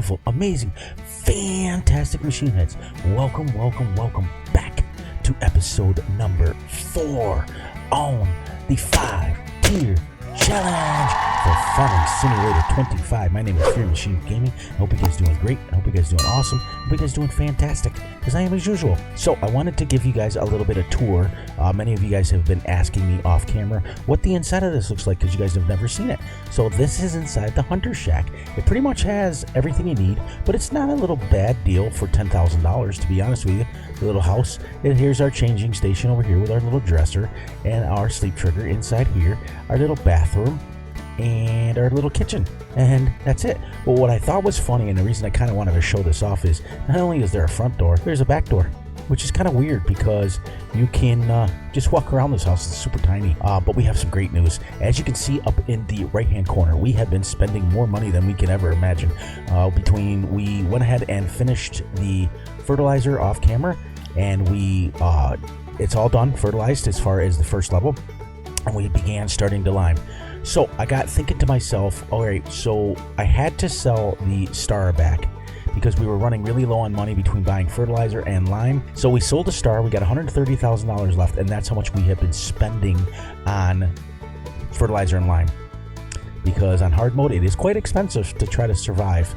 beautiful, amazing, fantastic machine heads. Welcome back to episode number 4 on the 5-tier challenge for Farming Simulator 25. My name is Fs25 Gaming. I hope you guys doing great. I hope you guys doing awesome. I hope you guys doing fantastic, because I am as usual. So I wanted to give you guys a little bit of tour. Many of you guys have been asking me off camera what the inside of this looks like, because you guys have never seen it. So this is inside the Hunter Shack. It pretty much has everything you need, but it's not a little bad deal for $10,000, to be honest with you. The little house, and here's our changing station over here with our little dresser and our sleep trigger inside here, our little bathroom, and our little kitchen, and that's it. But what I thought was funny, and the reason I kind of wanted to show this off, is not only is there a front door, there's a back door, which is kind of weird because you can just walk around this house. It's super tiny, but we have some great news. As you can see up in the right hand corner, we have been spending more money than we can ever imagine. We went ahead and finished the fertilizer off camera, and it's all done, fertilized as far as the first level, and we began starting to lime. So I got thinking to myself, all right, so I had to sell the Star back because we were running really low on money between buying fertilizer and lime. So we sold the Star. We got $130,000 left, and that's how much we have been spending on fertilizer and lime, because on hard mode it is quite expensive to try to survive.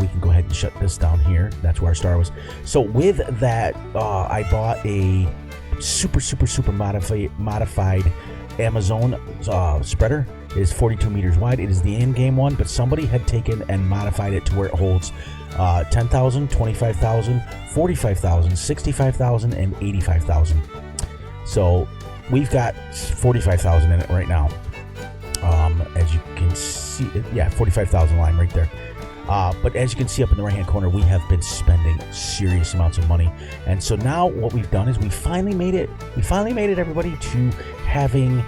We can go ahead and shut this down here. That's where our Star was. So with that, I bought a super modified Amazon spreader. It is 42 meters wide. It is the in-game one, but somebody had taken and modified it to where it holds 10,000, 25,000, 45,000, 65,000, and 85,000. So we've got 45,000 in it right now. As you can see, yeah, 45,000 lime right there. But as you can see up in the right hand corner, we have been spending serious amounts of money, and so now what we've done is we finally made it everybody to having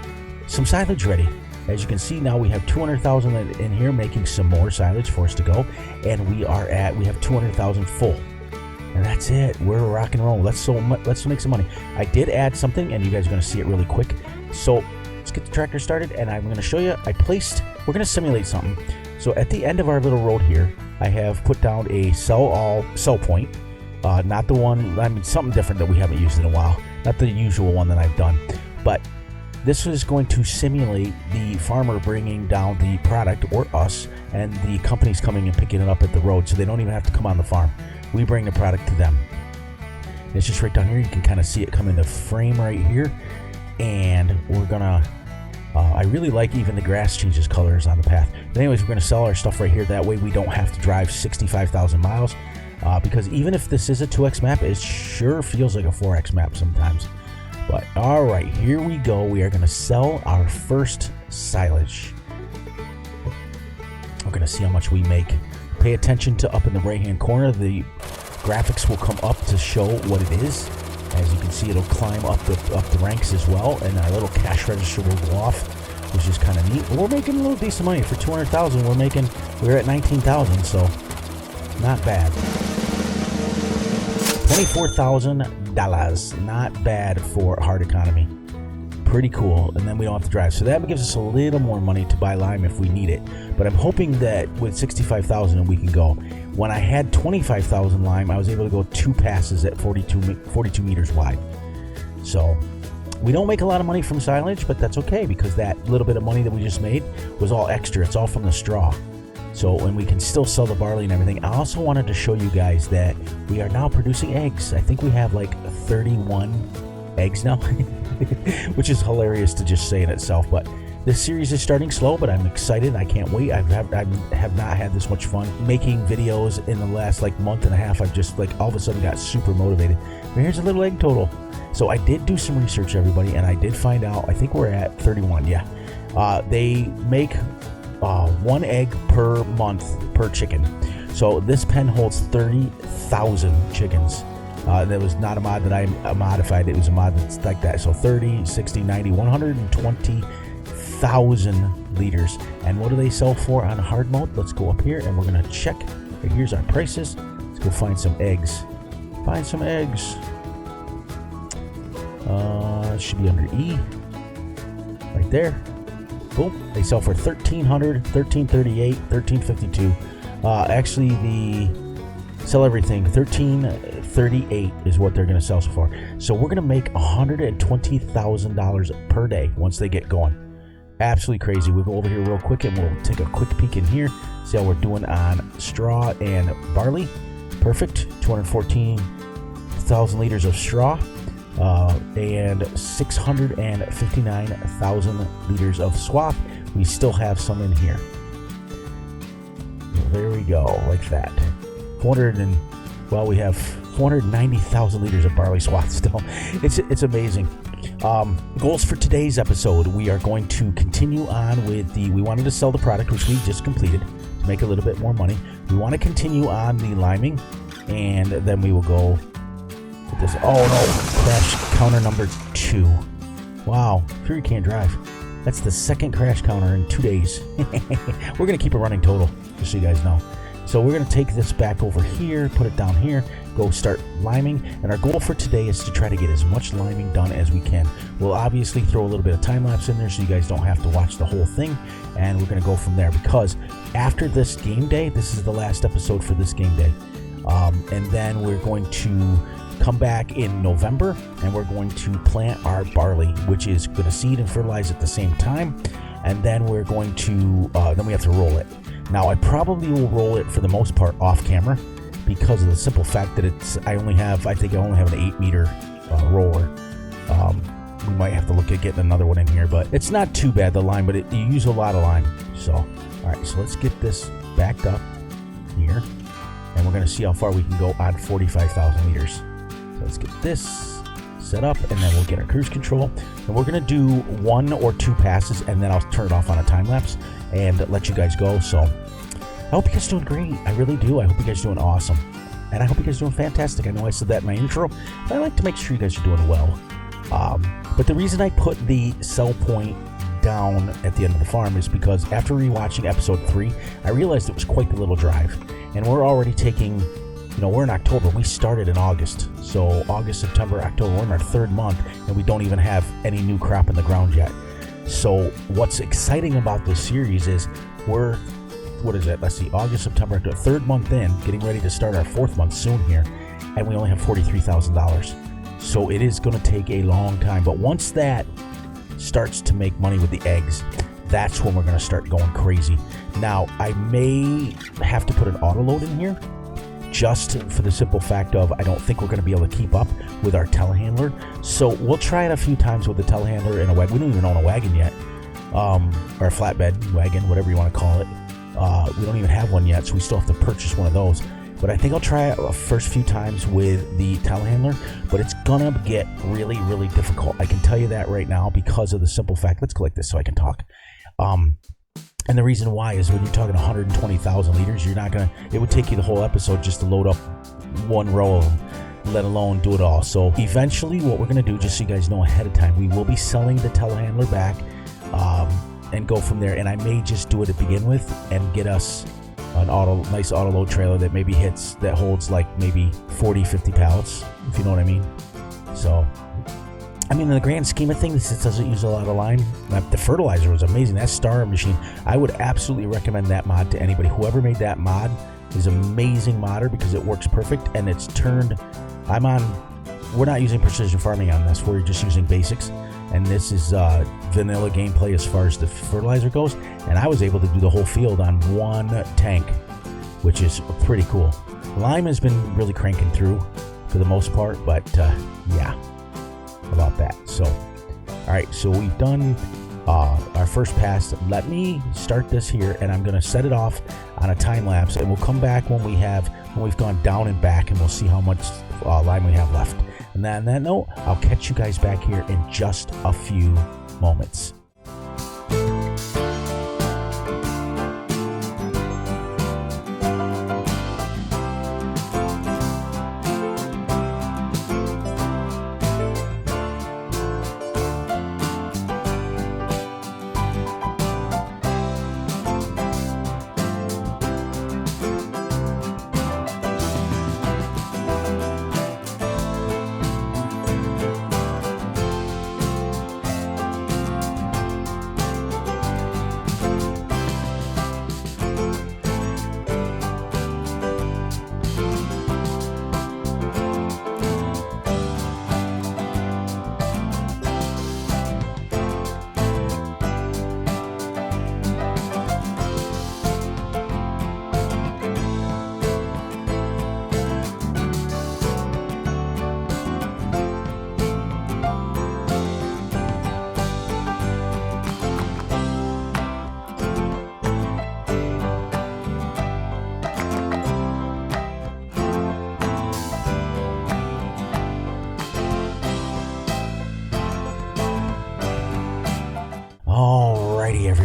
some silage ready. As you can see, now we have 200,000 in here, making some more silage for us to go, and we have 200,000 full, and that's it. We're rock and roll. Let's make some money. I did add something, and you guys are going to see it really quick. So let's get the tractor started, and I'm going to show you. We're going to simulate something. So at the end of our little road here, I have put down a sell point, not the one, something different that we haven't used in a while, not the usual one that I've done, but this is going to simulate the farmer bringing down the product, or us, and the company's coming and picking it up at the road, so they don't even have to come on the farm. We bring the product to them. It's just right down here. You can kind of see it come into frame right here, and we're gonna I really like even the grass changes colors on the path. But anyways, we're going to sell our stuff right here. That way we don't have to drive 65,000 miles. Because even if this is a 2X map, it sure feels like a 4X map sometimes. But alright, here we go. We are going to sell our first silage. We're going to see how much we make. Pay attention to up in the right hand corner. The graphics will come up to show what it is. As you can see, it'll climb up the ranks as well, and our little cash register will go off, which is kind of neat. But we're making a little decent money for 200,000. We're at 19,000, so not bad. $24,000, not bad for hard economy. Pretty cool, and then we don't have to drive, so that gives us a little more money to buy lime if we need it. But I'm hoping that with 65,000 we can go. When I had 25,000 lime, I was able to go 2 passes at 42 meters wide. So we don't make a lot of money from silage, but that's okay, because that little bit of money that we just made was all extra. It's all from the straw. So, and we can still sell the barley and everything. I also wanted to show you guys that we are now producing eggs. I think we have like 31 eggs now, which is hilarious to just say in itself. But this series is starting slow, but I'm excited. I can't wait. I have not had this much fun making videos in the last like month and a half. I've just like all of a sudden got super motivated. But here's a little egg total. So I did do some research, everybody, and I did find out, I think we're at 31. Yeah. They make 1 egg per month per chicken. So this pen holds 30,000 chickens. That was not a mod that I modified. It was a mod that's like that. So 30, 60, 90, 120,000 liters. And what do they sell for on hard mode? Let's go up here and we're going to check. Here's our prices. Let's go find some eggs. Find some eggs. It should be under E. Right there. Boom. They sell for $1,300, $1,338, $1,352. Actually, the sell everything $13.38 is what they're going to sell so far. So we're going to make $120,000 per day once they get going. Absolutely crazy. We'll go over here real quick and we'll take a quick peek in here, see how we're doing on straw and barley. Perfect. 214,000 liters of straw and 659,000 liters of swap. We still have some in here. There we go, like that. We have 490,000 liters of barley swap still. It's amazing. Goals for today's episode: we are going to continue on with we wanted to sell the product, which we just completed, to make a little bit more money. We want to continue on the liming, and then we will go with this. Oh no, crash counter number 2. Wow, Fury can't drive. That's the second crash counter in 2 days. We're going to keep a running total, just so you guys know. So we're going to take this back over here, put it down here, go start liming. And our goal for today is to try to get as much liming done as we can. We'll obviously throw a little bit of time lapse in there so you guys don't have to watch the whole thing. And we're going to go from there, because after this game day, this is the last episode for this game day. And then we're going to come back in November and we're going to plant our barley, which is going to seed and fertilize at the same time. And then we're going to, then we have to roll it. Now, I probably will roll it for the most part off camera, because of the simple fact that I only have an 8-meter roller. We might have to look at getting another one in here, but it's not too bad, the lime, but you use a lot of lime. So, all right, so let's get this backed up here, and we're going to see how far we can go on 45,000 liters. So let's get this set up, and then we'll get our cruise control, and we're going to do 1 or 2 passes, and then I'll turn it off on a time lapse and let you guys go. So I hope you guys are doing great. I really do. I hope you guys are doing awesome, and I hope you guys are doing fantastic. I know I said that in my intro, but I like to make sure you guys are doing well. But the reason I put the sell point down at the end of the farm is because after rewatching episode 3, I realized it was quite the little drive, and we're already taking, we're in October. We started in August. So August, September, October, we're in our 3rd month, and we don't even have any new crop in the ground yet. So what's exciting about this series is let's see, August, September, October, 3rd month in, getting ready to start our 4th month soon here, and we only have $43,000. So it is going to take a long time. But once that starts to make money with the eggs, that's when we're going to start going crazy. Now, I may have to put an auto load in here, just for the simple fact of I don't think we're going to be able to keep up with our telehandler. So we'll try it a few times with the telehandler and a wagon. We don't even own a wagon yet, or a flatbed wagon, whatever you want to call it. We don't even have one yet, so we still have to purchase one of those. But I think I'll try it the first few times with the telehandler, but it's gonna get really, really difficult. I can tell you that right now, because of the simple fact. Let's go like this so I can talk. And the reason why is when you're talking 120,000 liters, it would take you the whole episode just to load up one row of them, let alone do it all. So eventually what we're going to do, just so you guys know ahead of time, we will be selling the telehandler back and go from there. And I may just do it to begin with and get us an nice auto load trailer that maybe holds like maybe 40, 50 pallets, if you know what I mean. So, I mean, in the grand scheme of things, it doesn't use a lot of lime. The fertilizer was amazing. That Star machine, I would absolutely recommend that mod to anybody. Whoever made that mod is an amazing modder, because it works perfect, and it's turned. We're not using precision farming on this. We're just using basics, and this is vanilla gameplay as far as the fertilizer goes. And I was able to do the whole field on one tank, which is pretty cool. Lime has been really cranking through for the most part, but yeah. About that. So all right, so we've done our first pass. Let me start this here, and I'm going to set it off on a time lapse, and we'll come back when we've gone down and back, and we'll see how much lime we have left. And then on that note, I'll catch you guys back here in just a few moments.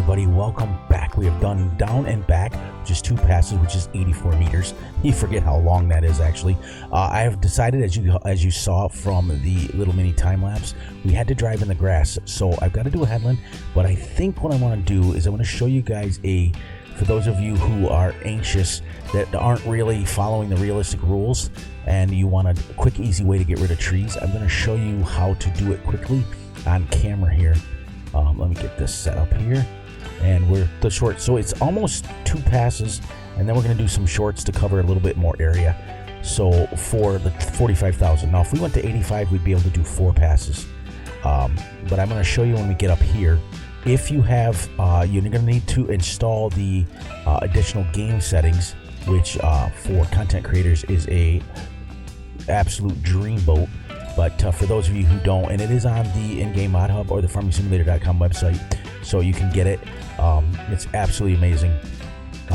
everybody, welcome back. We have done down and back, which is 2 passes, which is 84 meters. You forget how long that is, actually. I have decided, as you saw from the little mini time lapse, we had to drive in the grass. So I've got to do a headland, but I think what I want to do is I want to show you guys for those of you who are anxious, that aren't really following the realistic rules, and you want a quick, easy way to get rid of trees, I'm going to show you how to do it quickly on camera here. Let me get this set up here, and we're the short, so it's almost 2 passes, and then we're going to do some shorts to cover a little bit more area. So for the 45,000, now if we went to 85, we'd be able to do 4 passes, but I'm going to show you when we get up here. If you have, you're going to need to install the additional game settings, which for content creators is a absolute dreamboat. But for those of you who don't, and it is on the in-game mod hub or the farmingsimulator.com website, so you can get it. It's absolutely amazing.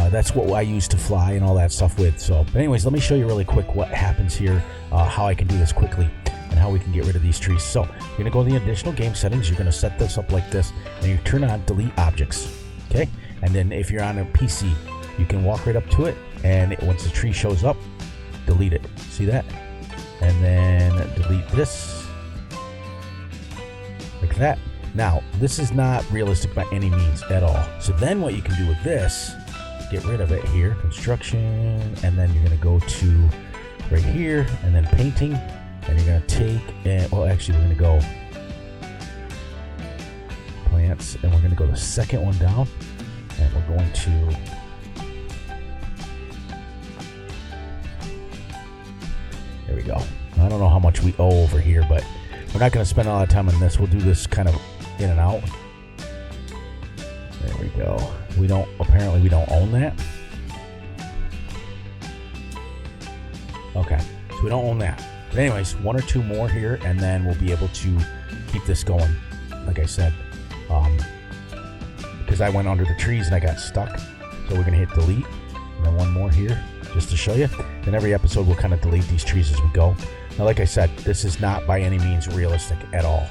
That's what I use to fly and all that stuff with. So, but anyways, let me show you really quick what happens here, how I can do this quickly, and how we can get rid of these trees. So you're going to go to the additional game settings. You're going to set this up like this, and you turn on delete objects. Okay, and then if you're on a PC, you can walk right up to it, and once the tree shows up, delete it. See that? And then delete this, like that. Now, this is not realistic by any means at all. So then what you can do with this, get rid of it here, construction, and then you're going to go to right here, and then painting, and you're going to take, and, well, actually, we're going to go plants, and we're going to go the second one down, and we're going to there we go. I don't know how much we owe over here, but we're not going to spend a lot of time on this. We'll do this kind of in and out. There we go. Apparently we don't own that. Okay, so we don't own that. But anyways, 1 or 2 more here, and then we'll be able to keep this going, like I said. Because I went under the trees and I got stuck. So we're going to hit delete, and then 1 more here, just to show you. And every episode we'll kind of delete these trees as we go. Now, like I said, this is not by any means realistic at all.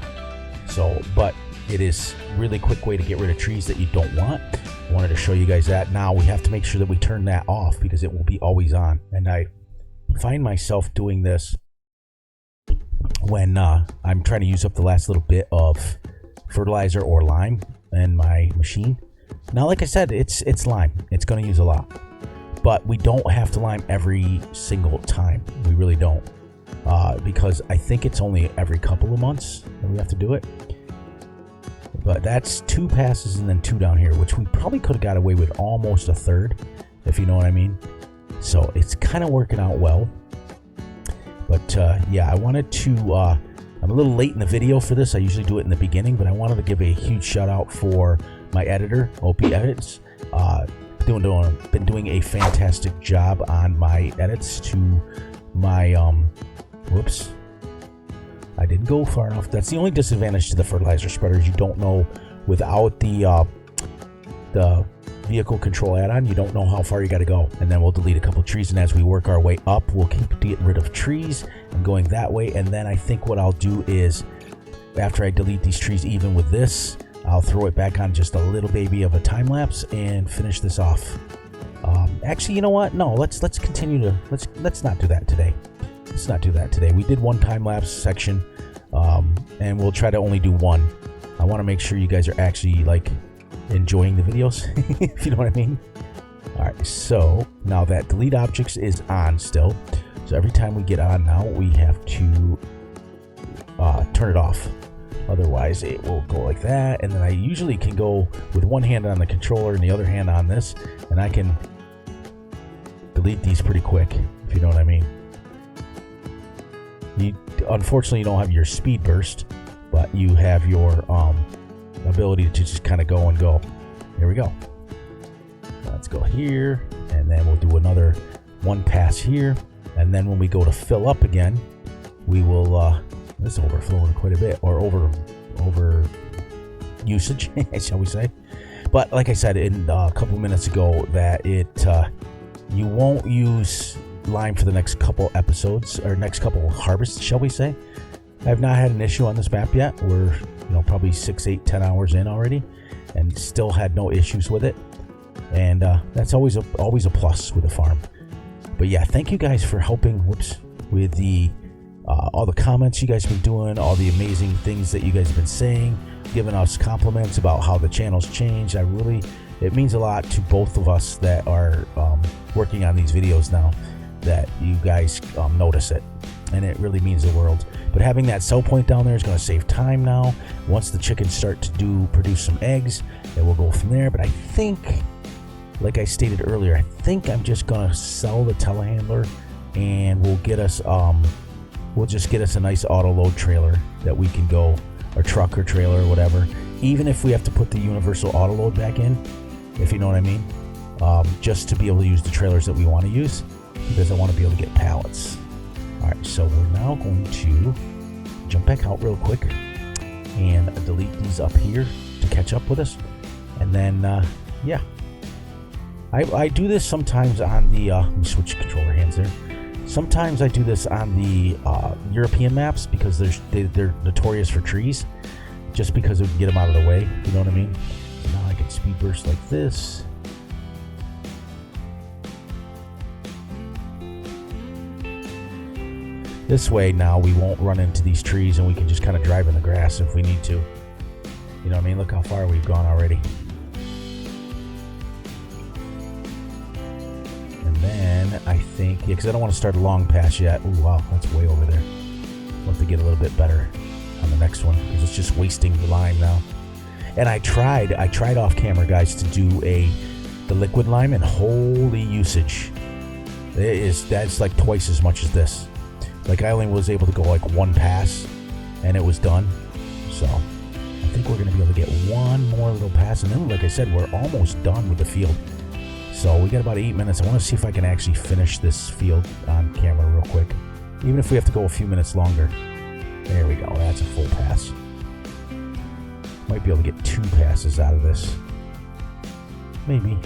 So, but it is really quick way to get rid of trees that you don't want. I wanted to show you guys that. Now we have to make sure that we turn that off, because it will be always on. And I find myself doing this when I'm trying to use up the last little bit of fertilizer or lime in my machine. Now, like I said, it's lime. It's going to use a lot. But we don't have to lime every single time. We really don't. Because I think it's only every couple of months that we have to do it. But that's 2 passes and then 2 down here, which we probably could have got away with almost a third, if you know what I mean. So it's kind of working out well. But yeah, I wanted to, I'm a little late in the video for this. I usually do it in the beginning, but I wanted to give a huge shout out for my editor, OP Edits. Been doing a fantastic job on my edits to my whoops, I didn't go far enough. That's the only disadvantage to the fertilizer spreaders. You don't know, without the vehicle control add-on, you don't know how far you got to go. And then we'll delete a couple trees, and as we work our way up, we'll keep getting rid of trees and going that way. And then I think what I'll do is, after I delete these trees, even with this, I'll throw it back on just a little baby of a time lapse and finish this off. Actually, you know what? No, let's continue to let's not do that today. Let's not do that today. We did 1 time lapse section, and we'll try to only do 1. I want to make sure you guys are actually like enjoying the videos, if you know what I mean. All right, so now that delete objects is on still, so every time we get on now, we have to turn it off. Otherwise, it will go like that, and then I usually can go with 1 hand on the controller and the other hand on this, and I can delete these pretty quick, if you know what I mean. Unfortunately, you don't have your speed burst, but you have your ability to just kind of go and go. Here we go. Let's go here, and then we'll do another 1 pass here, and then when we go to fill up again, we will this is overflowing quite a bit, or over usage, shall we say. But like I said in a couple minutes ago, that you won't use lime for the next couple episodes, or next couple harvests, shall we say. I have not had an issue on this map yet. We're probably 6, 8, 10 hours in already, and still had no issues with it. And that's always a plus with a farm. But yeah, thank you guys for helping with the all the comments you guys have been doing, all the amazing things that you guys have been saying, giving us compliments about how the channel's changed. It means a lot to both of us that are working on these videos now, that you guys notice it, and it really means the world. But having that cell point down there is going to save time now. Once the chickens start to produce some eggs, then we'll go from there. But I think, like I stated earlier, I think I'm just going to sell the telehandler, and we'll just get us a nice auto load trailer that we can go, or truck or trailer or whatever, even if we have to put the universal auto load back in, if you know what I mean, just to be able to use the trailers that we want to use, because I want to be able to get pallets. Alright, so we're now going to jump back out real quick and delete these up here to catch up with us. And then, yeah. I do this sometimes on the, let me switch controller hands there. Sometimes I do this on the European maps, because they're notorious for trees, just because we can get them out of the way, you know what I mean? So now I can speed burst like this. This way now we won't run into these trees, and we can just kind of drive in the grass if we need to. You know what I mean? Look how far we've gone already. And then I think, yeah, because I don't want to start a long pass yet. Oh wow, that's way over there. We'll have to get a little bit better on the next one, because it's just wasting the lime now. And I tried off camera, guys, to do the liquid lime, and holy usage. That's like twice as much as this. Like, I only was able to go like one pass, and it was done. So I think we're going to be able to get one more little pass, and then, like I said, we're almost done with the field. So we got about 8 minutes. I want to see if I can actually finish this field on camera real quick, even if we have to go a few minutes longer. There we go. That's a full pass. Might be able to get 2 passes out of this. Maybe.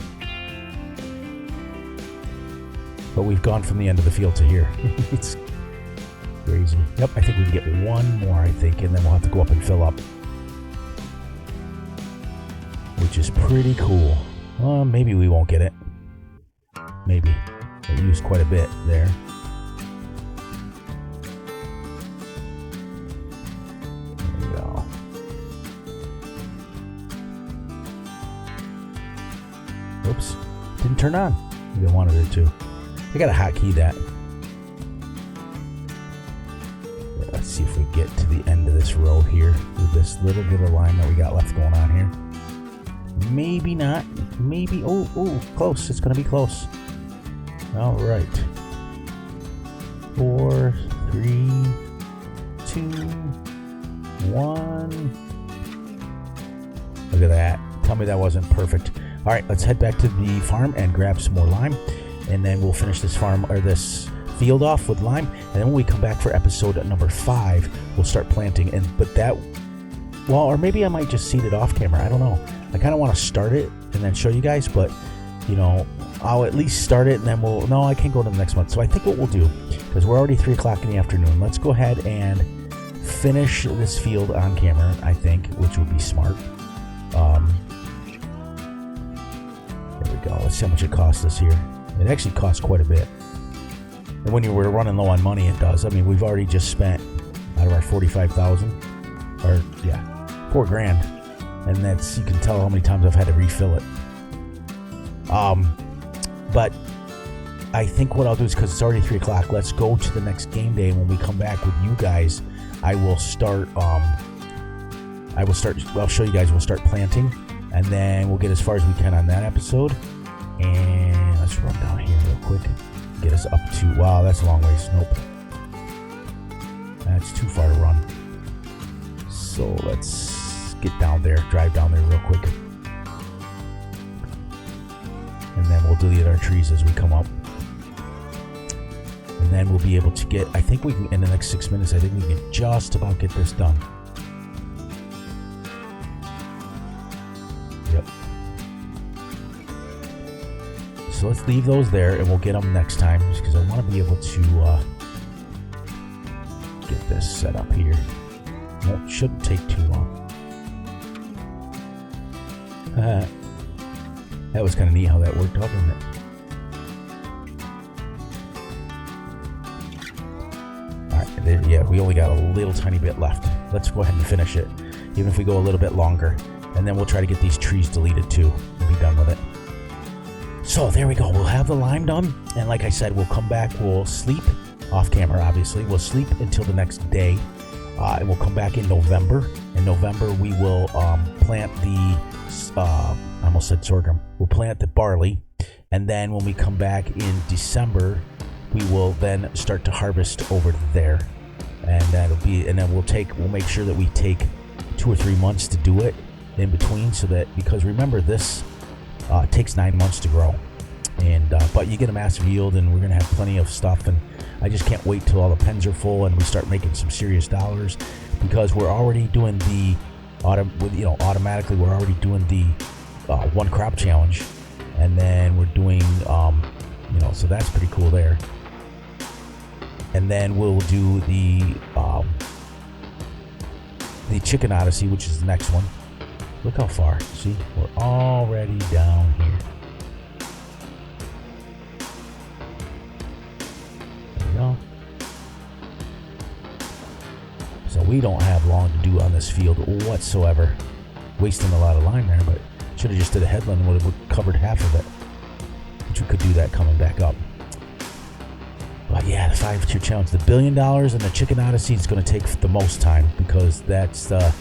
But we've gone from the end of the field to here. It's crazy. Yep, I think we can get one more, I think, and then we'll have to go up and fill up. Which is pretty cool. Maybe we won't get it. Maybe. I used quite a bit there. There we go. Oops. Didn't turn on. Maybe I wanted it to. I got a hotkey that. Let's see if we get to the end of this row here with this little bit of line that we got left going on here. Maybe not. Maybe. Oh, close. It's going to be close. All right. 4, 3, 2, 1. Look at that. Tell me that wasn't perfect. All right, let's head back to the farm and grab some more lime, and then we'll finish this farm, or this field, off with lime. And then when we come back for episode number 5, we'll start planting. Or maybe I might just seed it off camera. I don't know. I kind of want to start it and then show you guys, but you know, I'll at least start it, and then no, I can't go to the next month. So I think what we'll do, because we're already 3 o'clock in the afternoon, let's go ahead and finish this field on camera, I think, which would be smart. There we go. Let's see how much it costs us here. It actually costs quite a bit. And when you were running low on money, it does. I mean, we've already just spent, out of our 45,000, or yeah, $4,000. And that's, you can tell how many times I've had to refill it. But I think what I'll do is, because it's already 3 o'clock, let's go to the next game day. And when we come back with you guys, I'll show you guys, we'll start planting, and then we'll get as far as we can on that episode. And let's run down here real quick, get us up to, wow, that's a long ways. Nope, that's too far to run. So let's get down there, drive down there real quick, and then we'll delete our trees as we come up. And then we'll be able to get, I think we can, in the next 6 minutes, I think we can just about get this done. Yep. So let's leave those there, and we'll get them next time, because I want to be able to get this set up here. Shouldn't take too long. That was kind of neat how that worked out, didn't it? Alright, there, yeah, we only got a little tiny bit left. Let's go ahead and finish it, even if we go a little bit longer. And then we'll try to get these trees deleted too and be done with it. So there we go. We'll have the lime done. And like I said, we'll come back. We'll sleep off camera, obviously. We'll sleep until the next day. And we'll come back in November. In November, we will plant the, I almost said sorghum. We'll plant the barley. And then when we come back in December, we will then start to harvest over there. And that'll be, and then we'll make sure that we take 2 or 3 months to do it in between, so that, because remember, this takes 9 months to grow. And but you get a massive yield, and we're gonna have plenty of stuff. And I just can't wait till all the pens are full and we start making some serious dollars, because we're already doing the automatically we're already doing the one crop challenge, and then we're doing so that's pretty cool there. And then we'll do the Chicken Odyssey, which is the next one. Look how far. See, we're already down here. There we go. So we don't have long to do on this field whatsoever. Wasting a lot of lime there, but should have just did a headland and would have covered half of it. Which we could do that coming back up. But yeah, the 5-tier challenge, the $1 billion and the Chicken Odyssey is going to take the most time, because that's the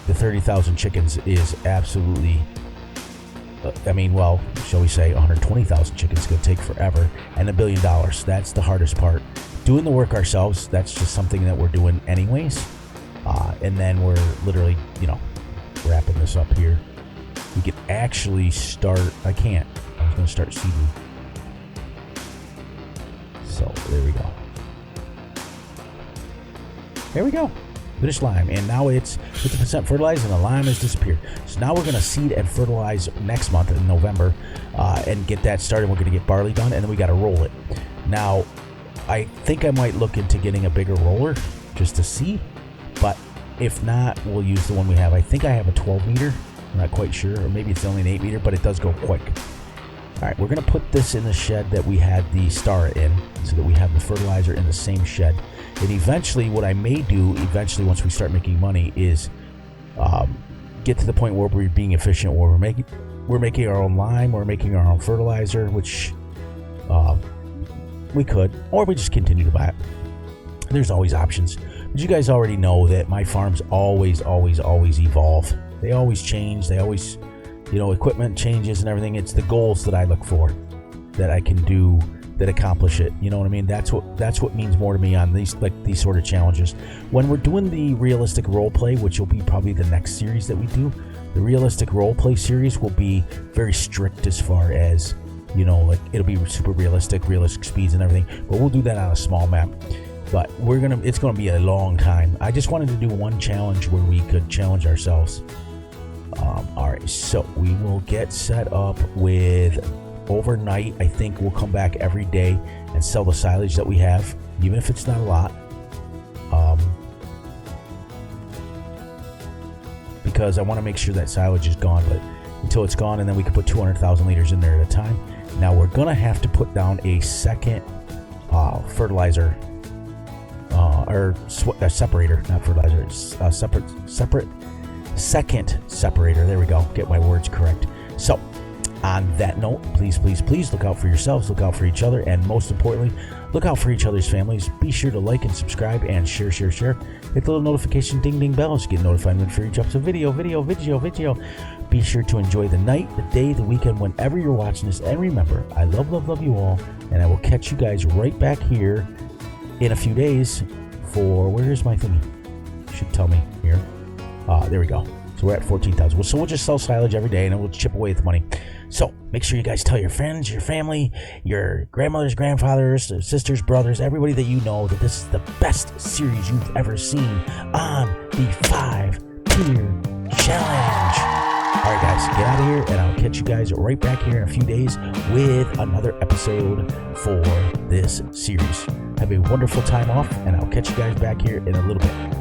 30,000 chickens is absolutely, shall we say 120,000 chickens is going to take forever. And $1 billion, that's the hardest part. Doing the work ourselves, that's just something that we're doing anyways. And then we're literally, wrapping this up here. We can actually start, I was going to start seeding. So there we go. There we go. Finished lime, and now it's 50% fertilized, and the lime has disappeared. So now we're going to seed and fertilize next month in November, and get that started. We're going to get barley done, and then we got to roll it. Now, I think I might look into getting a bigger roller just to see, but if not, we'll use the one we have. I think I have a 12 meter. I'm not quite sure, or maybe it's only an 8 meter, but it does go quick. All right, we're going to put this in the shed that we had the star in, so that we have the fertilizer in the same shed. And eventually, what I may do, once we start making money, is get to the point where we're being efficient, where we're making our own lime, we're making our own fertilizer, which we could, or we just continue to buy it. There's always options. But you guys already know that my farms always evolve. They always change. They always, equipment changes and everything. It's the goals that I look for, that I can do, that accomplish it. You know what I mean? That's what means more to me on these sort of challenges. When we're doing the realistic role play, which will be probably the next series that we do, the realistic role play series will be very strict as far as, it'll be super realistic speeds and everything. But we'll do that on a small map. But it's gonna be a long time. I just wanted to do one challenge where we could challenge ourselves. All right, so we will get set up with overnight. I think we'll come back every day and sell the silage that we have, even if it's not a lot. Because I want to make sure that silage is gone, but until it's gone, and then we can put 200,000 liters in there at a time. Now we're gonna have to put down a second fertilizer or a separator, not fertilizer. It's a second separator. There we go. Get my words correct. So, on that note, please look out for yourselves, look out for each other, and most importantly, look out for each other's families. Be sure to like and subscribe and share. Hit the little notification ding bell to get notified when each episode video. Be sure to enjoy the night, the day, the weekend, whenever you're watching this. And remember, I love you all, and I will catch you guys right back here in a few days for, where's my thingy? Should tell me here. There we go. So we're at 14,000. So we'll just sell silage every day, and then we'll chip away at the money. So make sure you guys tell your friends, your family, your grandmothers, grandfathers, sisters, brothers, everybody that you know, that this is the best series you've ever seen on the 5-tier challenge. All right, guys, get out of here, and I'll catch you guys right back here in a few days with another episode for this series. Have a wonderful time off, and I'll catch you guys back here in a little bit.